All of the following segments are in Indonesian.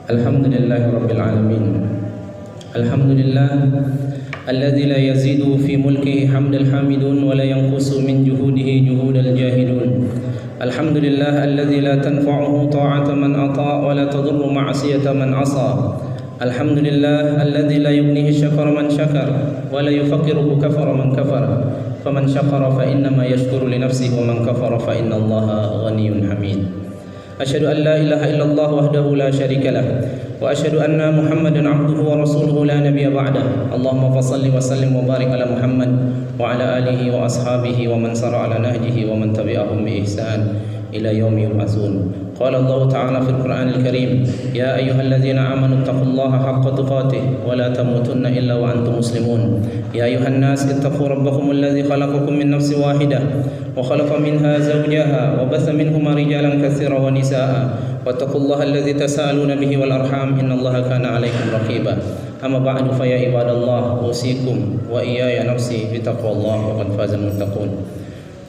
Alhamdulillahi Rabbil Alamin. Alhamdulillah alladzi la yazidu fi mulkihi hamdal hamidun wa la yanqusu min juhudihi juhudal jahidun. Alhamdulillah alladzi la tanfa'uhu ta'atu man ata' wa la tadurru ma'siyata man 'asa. Alhamdulillah alladzi la yughnihi syakara man syakara wa la yufaqiruhu kafara man kafara. Faman syakara fa innama yashkuru li nafsihi wa man kafara fa innallaha ghaniyyun hamid. Asyhadu an la ilaha illallah wahdahu la syarika lah wa asyhadu anna Muhammadan abduhu wa rasuluhu la nabiyya ba'dah. Allahumma fashalli wa sallim wa barik ala Muhammad wa ala alihi wa ashabihi wa man sara ala nahjihi wa man tabi'ahum bi ihsan ila yaumi yub'atsun. Qala Allah ta'ala fil Qur'anil Karim, ya ayyuhalladzina amanu taqullaha haqqa tuqatih wa la tamutunna illa wa antum muslimun. Ya ayyuhan nas ittaqu rabbakumul ladzi khalaqakum min nafsin wahidah wa khalaqa minha zawjaha wa batha minhuma rijalan katsiran wa nisaa. Wattaqullaha alladzi tasaaluna bihi wal arham innallaha kana 'alaikum raqiba. Amma ba'du fa ya ibadallah usikum wa iyaya nafsi bi taqwallah wa qad fazal muttaqun.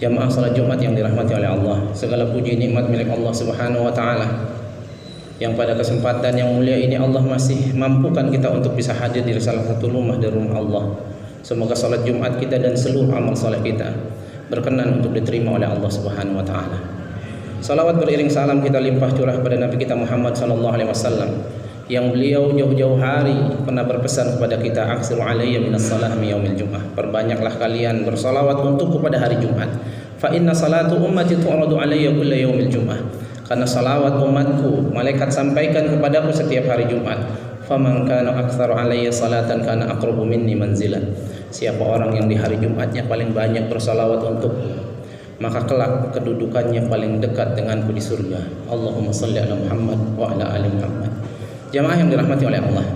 Jamaah salat Jumat yang dirahmati oleh Allah, segala puji nikmat milik Allah Subhanahu wa taala. Yang pada kesempatan yang mulia ini Allah masih mampukan kita untuk bisa hadir di salah satu rumah dari rumah Allah. Semoga salat Jumat kita dan seluruh amal saleh kita berkenan untuk diterima oleh Allah Subhanahu wa taala. Salawat beriring salam kita limpah curah pada Nabi kita Muhammad sallallahu alaihi wasallam yang beliau jauh-jauh hari pernah berpesan kepada kita, aksiru alayya minas salami yaumil jum'ah. Perbanyaklah kalian bersalawat untukku pada hari Jumat. Fa inna salatu ummati tu'radu alayya kulla yaumil jum'ah. Karena salawat umatku malaikat sampaikan kepadaku setiap hari Jumat. Faman kana aktsaru alayya salatan kana aqrabu minni manzilan. Siapa orang yang di hari Jumatnya paling banyak bersalawat untukku, maka kelak kedudukannya paling dekat denganku di surga. Allahumma shalli ala Muhammad wa ala ali Muhammad. Jamaah yang dirahmati oleh Allah,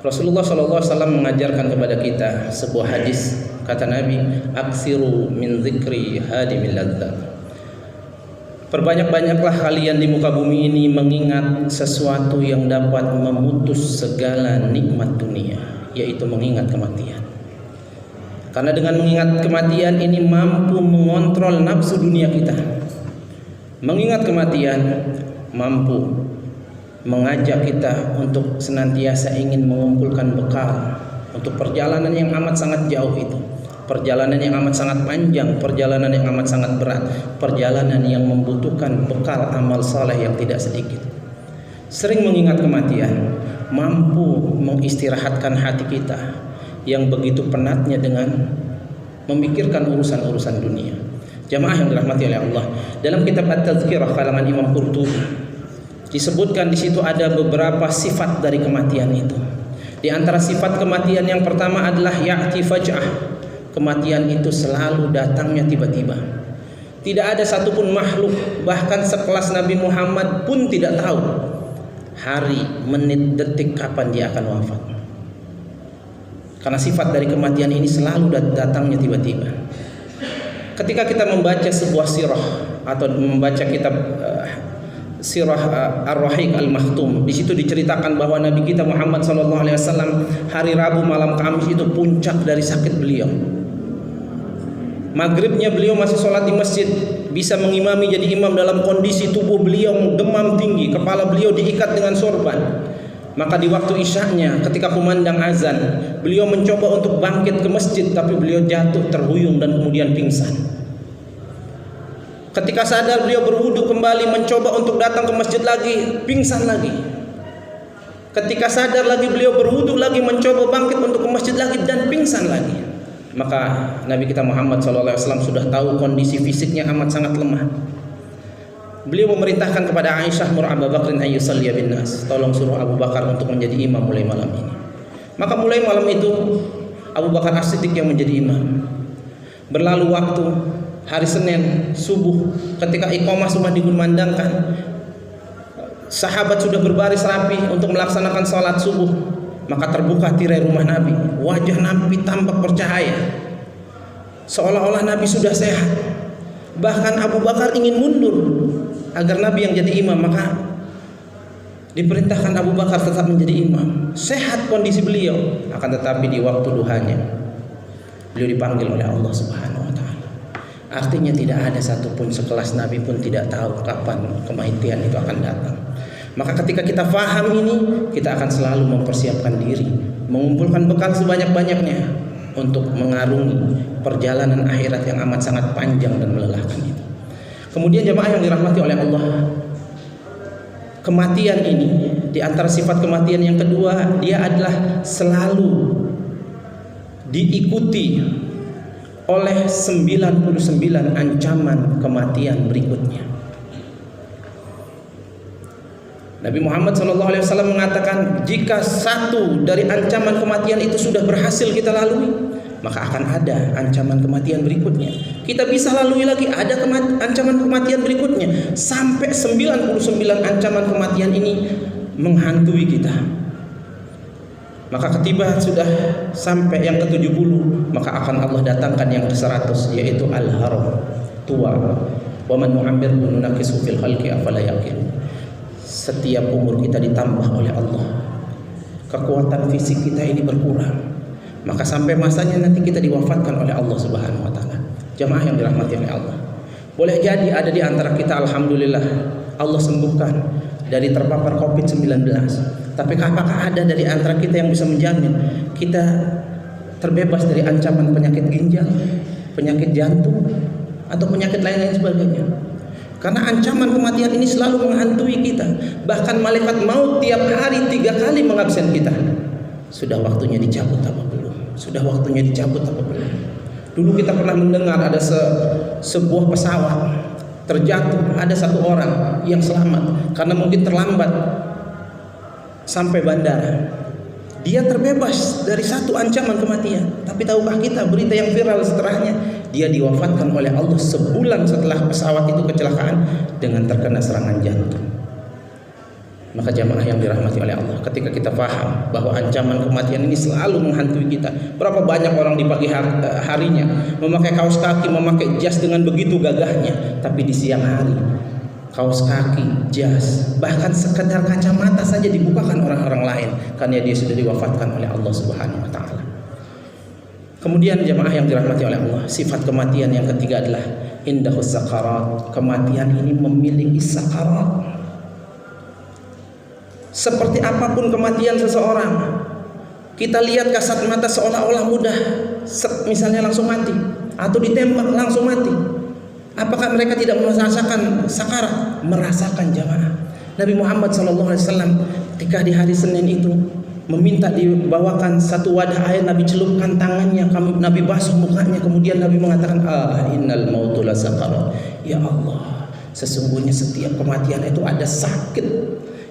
Rasulullah SAW mengajarkan kepada kita sebuah hadis. Kata Nabi, aksiru min dzikri hadimil ladzat. Perbanyak-banyaklah kalian di muka bumi ini mengingat sesuatu yang dapat memutus segala nikmat dunia, yaitu mengingat kematian. Karena dengan mengingat kematian ini mampu mengontrol nafsu dunia kita. Mengingat kematian mampu mengajak kita untuk senantiasa ingin mengumpulkan bekal untuk perjalanan yang amat sangat jauh itu, perjalanan yang amat sangat panjang, perjalanan yang amat sangat berat, perjalanan yang membutuhkan bekal amal saleh yang tidak sedikit. Sering mengingat kematian mampu mengistirahatkan hati kita yang begitu penatnya dengan memikirkan urusan-urusan dunia. Jamaah yang dirahmati oleh Allah, dalam kitab At-Tazkirah kalangan Imam Qurtubi disebutkan di situ ada beberapa sifat dari kematian itu. Di antara sifat kematian yang pertama adalah ya'ti faj'ah. Kematian itu selalu datangnya tiba-tiba. Tidak ada satupun makhluk, bahkan sekelas Nabi Muhammad pun tidak tahu hari, menit, detik kapan dia akan wafat. Karena sifat dari kematian ini selalu datangnya tiba-tiba. Ketika kita membaca sebuah sirah atau membaca kitab Sirah Ar-Rahiq Al-Makhtum, di situ diceritakan bahwa Nabi kita Muhammad SAW hari Rabu malam Kamis itu puncak dari sakit beliau. Maghribnya beliau masih sholat di masjid, bisa mengimami jadi imam dalam kondisi tubuh beliau demam tinggi, kepala beliau diikat dengan sorban. Maka di waktu isyaknya ketika kumandang azan, beliau mencoba untuk bangkit ke masjid, tapi beliau jatuh terhuyung dan kemudian pingsan. Ketika sadar beliau berwudu kembali, mencoba untuk datang ke masjid lagi, pingsan lagi. Ketika sadar lagi beliau berwudu lagi, mencoba bangkit untuk ke masjid lagi dan pingsan lagi. Maka Nabi kita Muhammad SAW sudah tahu kondisi fisiknya amat sangat lemah. Beliau memerintahkan kepada Aisyah mur Abu Bakrin ayyusalliya bin nas, tolong suruh Abu Bakar untuk menjadi imam mulai malam ini. Maka mulai malam itu Abu Bakar As-Siddiq yang menjadi imam. Berlalu waktu, hari Senin subuh ketika iqamah sudah dikumandangkan, sahabat sudah berbaris rapi untuk melaksanakan salat subuh, maka terbuka tirai rumah Nabi. Wajah Nabi tampak bercahaya, seolah-olah Nabi sudah sehat. Bahkan Abu Bakar ingin mundur agar Nabi yang jadi imam, maka diperintahkan Abu Bakar tetap menjadi imam. Sehat kondisi beliau, akan tetapi di waktu duhanya beliau dipanggil oleh Allah Subhanahu wa taala. Artinya tidak ada satupun sekelas Nabi pun tidak tahu kapan kematian itu akan datang. Maka ketika kita faham ini, kita akan selalu mempersiapkan diri, mengumpulkan bekal sebanyak-banyaknya untuk mengarungi perjalanan akhirat yang amat sangat panjang dan melelahkan itu. Kemudian jemaah yang dirahmati oleh Allah, kematian ini di antara sifat kematian yang kedua, dia adalah selalu diikuti oleh 99 ancaman kematian berikutnya. Nabi Muhammad SAW mengatakan, jika satu dari ancaman kematian itu sudah berhasil kita lalui, maka akan ada ancaman kematian berikutnya. Kita bisa lalui lagi, ada ancaman kematian berikutnya, sampai 99 ancaman kematian ini menghantui kita. Maka ketika sudah sampai yang ke-70, maka akan Allah datangkan yang ke-100, yaitu al-haram, tua. Wa man nu'ammirhu nunakkisu fil khalqi afala yaqilun. Setiap umur kita ditambah oleh Allah, kekuatan fisik kita ini berkurang, maka sampai masanya nanti kita diwafatkan oleh Allah Subhanahu wa taala. Jamaah yang dirahmati oleh Allah, boleh jadi ada di antara kita, alhamdulillah, Allah sembuhkan dari terpapar COVID-19. Tapi apakah ada dari antara kita yang bisa menjamin kita terbebas dari ancaman penyakit ginjal, penyakit jantung, atau penyakit lain-lain sebagainya? Karena ancaman kematian ini selalu menghantui kita. Bahkan malaikat maut tiap hari 3 kali mengabsen kita. Sudah waktunya dicabut apa belum? Sudah waktunya dicabut apa belum? Dulu kita pernah mendengar ada sebuah pesawat terjatuh, ada satu orang yang selamat karena mungkin terlambat sampai bandara. Dia terbebas dari satu ancaman kematian. Tapi tahukah kita berita yang viral setelahnya? Dia diwafatkan oleh Allah sebulan setelah pesawat itu kecelakaan dengan terkena serangan jantung. Maka jamaah yang dirahmati oleh Allah, ketika kita paham bahwa ancaman kematian ini selalu menghantui kita. Berapa banyak orang di pagi harinya memakai kaos kaki, memakai jas dengan begitu gagahnya, tapi di siang hari kaos kaki, jas, bahkan sekedar kacamata saja dibukakan orang-orang lain karena dia sudah diwafatkan oleh Allah Subhanahu wa taala. Kemudian jemaah yang dirahmati oleh Allah, sifat kematian yang ketiga adalah indahus sakarat. Kematian ini memiliki sakarat. Seperti apapun kematian seseorang, kita lihat kasat mata seolah-olah mudah, misalnya langsung mati, atau ditembak langsung mati. Apakah mereka tidak merasakan sakarat? Merasakan jamaah. Nabi Muhammad SAW ketika di hari Senin itu meminta dibawakan satu wadah air, Nabi celupkan tangannya, Nabi basuh mukanya, kemudian Nabi mengatakan, innal mautu la sakarat. Ya Allah, sesungguhnya setiap kematian itu ada sakit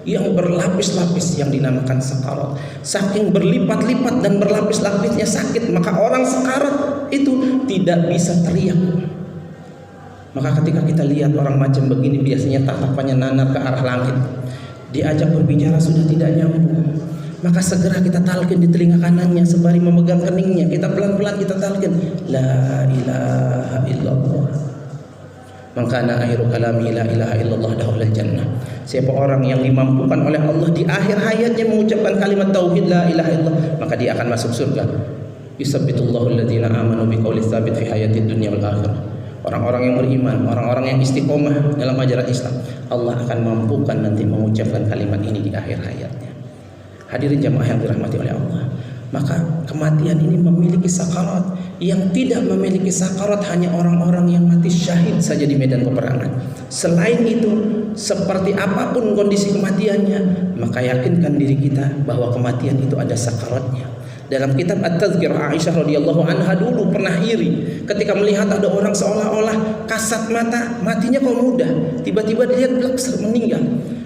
yang berlapis-lapis yang dinamakan sakarat. Saking berlipat-lipat dan berlapis-lapisnya sakit, maka orang sakarat itu tidak bisa teriak. Maka ketika kita lihat orang macam begini, biasanya tatapannya nanar ke arah langit, diajak berbicara sudah tidak nyambung, maka segera kita talqin di telinga kanannya sembari memegang keningnya. Kita pelan-pelan kita talqin, la ilaha illallah. Maka akhiru kalami la ilaha illallah dakhulal jannah. Siapa orang yang dimampukan oleh Allah di akhir hayatnya mengucapkan kalimat tauhid la ilaha illallah, maka dia akan masuk surga. Yusabbitullahu alladziina aamanu biqauli tsabit fi hayatid dunya wal akhirah. Orang-orang yang beriman, orang-orang yang istiqomah dalam ajaran Islam, Allah akan mampukan nanti mengucapkan kalimat ini di akhir hayatnya. Hadirin jamaah yang dirahmati oleh Allah, maka kematian ini memiliki sakarat. Yang tidak memiliki sakarat hanya orang-orang yang mati syahid saja di medan peperangan. Selain itu, seperti apapun kondisi kematiannya, maka yakinkan diri kita bahwa kematian itu ada sakaratnya. Dalam kitab At-Tazkirah, Aisyah radhiyallahu anha dulu pernah iri ketika melihat ada orang seolah-olah kasat mata, matinya kok mudah, tiba-tiba dilihat bleks meninggal.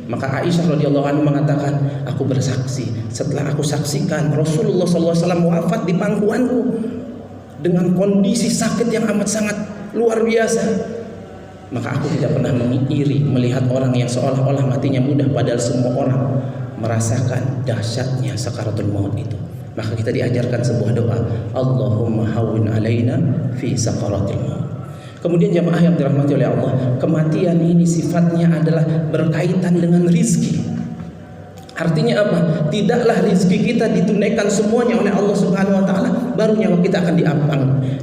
Maka Aisyah radhiyallahu anha mengatakan, aku bersaksi setelah aku saksikan Rasulullah SAW wafat di pangkuanku dengan kondisi sakit yang amat sangat luar biasa, maka aku tidak pernah mengiri melihat orang yang seolah-olah matinya mudah, padahal semua orang merasakan dahsyatnya sakaratul maut itu. Maka kita diajarkan sebuah doa, Allahumma hawwin alaina fi sakaratil maut. Kemudian jamaah yang dirahmati oleh Allah, kematian ini sifatnya adalah berkaitan dengan rizki. Artinya apa? Tidaklah rizki kita ditunaikan semuanya oleh Allah Subhanahu wa taala, baru nyawa kita akan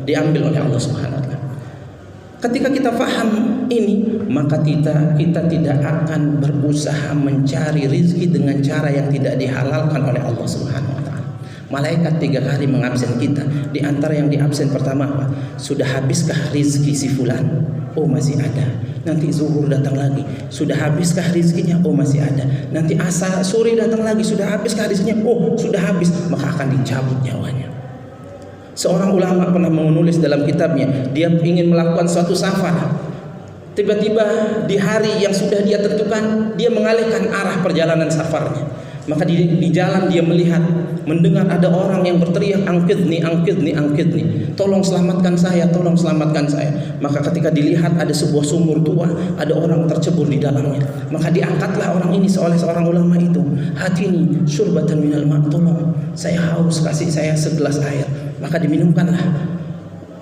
diambil oleh Allah Subhanahu wa taala. Ketika kita paham ini, maka kita tidak akan berusaha mencari rizki dengan cara yang tidak dihalalkan oleh Allah Subhanahu wa taala. Malaikat 3 kali mengabsen kita. Di antara yang diabsen pertama apa? Sudah habiskah rizki si fulan? Oh, masih ada. Nanti zuhur datang lagi. Sudah habiskah rizkinya? Oh, masih ada. Nanti asar sore datang lagi. Sudah habiskah rizkinya? Oh, sudah habis. Maka akan dicabut nyawanya. Seorang ulama pernah menulis dalam kitabnya, dia ingin melakukan suatu safar. Tiba-tiba di hari yang sudah dia tentukan, dia mengalihkan arah perjalanan safarnya. Maka di jalan dia mendengar ada orang yang berteriak, angkidni, angkidni, angkidni, tolong selamatkan saya, tolong selamatkan saya. Maka ketika dilihat ada sebuah sumur tua, ada orang tercebur di dalamnya. Maka diangkatlah orang ini oleh seorang ulama itu. Hatini syurbatan minal ma', tolong saya haus, kasih saya segelas air. Maka diminumkanlah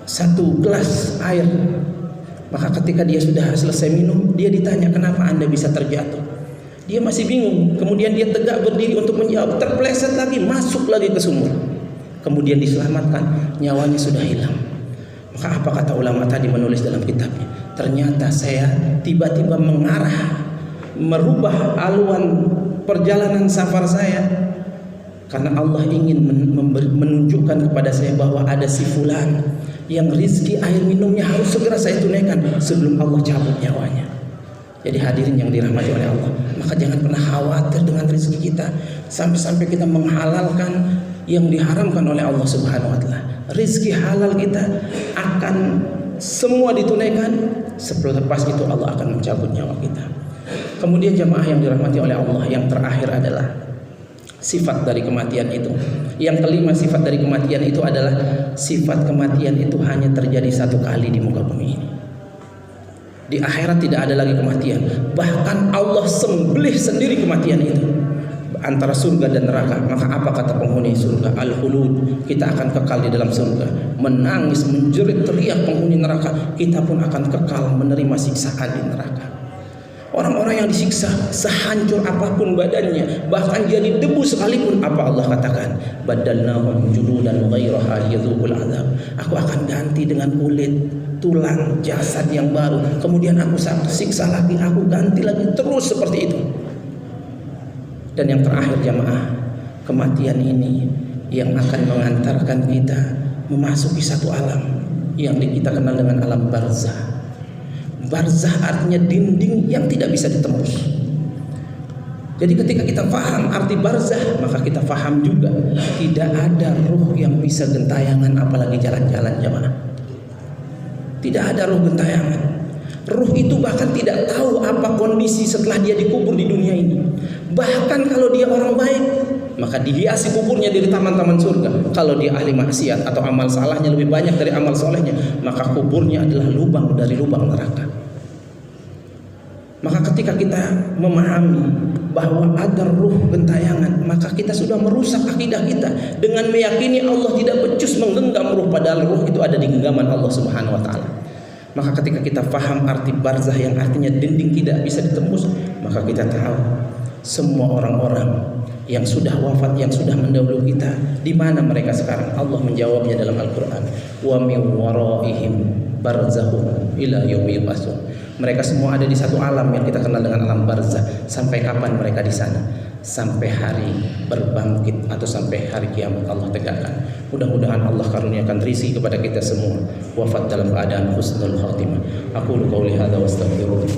1 gelas air. Maka ketika dia sudah selesai minum, dia ditanya, kenapa Anda bisa terjatuh? Dia masih bingung. Kemudian dia tegak berdiri untuk menjawab, terpleset lagi, masuk lagi ke sumur. Kemudian diselamatkan, nyawanya sudah hilang. Maka apa kata ulama tadi menulis dalam kitabnya? Ternyata saya tiba-tiba merubah haluan perjalanan safar saya, karena Allah ingin menunjukkan kepada saya bahwa ada si fulan yang rizki air minumnya harus segera saya tunaikan sebelum Allah cabut nyawanya. Jadi hadirin yang dirahmati oleh Allah, maka jangan pernah khawatir dengan rezeki kita sampai-sampai kita menghalalkan yang diharamkan oleh Allah Subhanahu wa taala. Rezeki halal kita akan semua ditunaikan, selepas itu Allah akan mencabut nyawa kita. Kemudian jamaah yang dirahmati oleh Allah, yang terakhir adalah sifat dari kematian itu. Yang kelima sifat dari kematian itu adalah sifat kematian itu hanya terjadi 1 kali di muka bumi ini. Di akhirat tidak ada lagi kematian. Bahkan Allah sembelih sendiri kematian itu antara surga dan neraka. Maka apa kata penghuni surga? Al-khulud, kita akan kekal di dalam surga. Menangis, menjerit, teriak penghuni neraka, kita pun akan kekal menerima siksaan di neraka. Orang-orang yang disiksa sehancur apapun badannya, bahkan jadi debu sekalipun, apa Allah katakan? Badalnahum juludan ghairaha yadzuqul azab. Aku akan ganti dengan kulit, tulang, jasad yang baru. Kemudian aku siksa lagi, aku ganti lagi, terus seperti itu. Dan yang terakhir jamaah, kematian ini yang akan mengantarkan kita memasuki satu alam yang kita kenal dengan alam barzah. Barzah artinya dinding yang tidak bisa ditembus. Jadi ketika kita paham arti barzah, maka kita paham juga tidak ada ruh yang bisa gentayangan apalagi jalan-jalan jamaah. Tidak ada ruh gentayangan. Ruh itu bahkan tidak tahu apa kondisi setelah dia dikubur di dunia ini. Bahkan kalau dia orang baik, maka dihiasi kuburnya dari taman-taman surga. Kalau dia ahli maksiat atau amal salahnya lebih banyak dari amal solehnya, maka kuburnya adalah lubang dari lubang neraka. Maka ketika kita memahami bahwa ada ruh gentayangan, maka kita sudah merusak akidah kita dengan meyakini Allah tidak becus menggenggam ruh, padahal ruh itu ada di genggaman Allah Subhanahu wa taala. Maka ketika kita paham arti barzah yang artinya dinding tidak bisa ditembus, maka kita tahu semua orang-orang yang sudah wafat, yang sudah mendahului kita, di mana mereka sekarang? Allah menjawabnya dalam Al-Qur'an, wa min waraihim barzakhun ila yaumi yub'atsun. Mereka semua ada di satu alam yang kita kenal dengan alam barzah. Sampai kapan mereka di sana? Sampai hari berbangkit atau sampai hari kiamat Allah tegakkan. Mudah-mudahan Allah karuniakan rizki kepada kita semua, wafat dalam keadaan husnul khatimah. Aqulu qouli hadza wa astaghfirullah.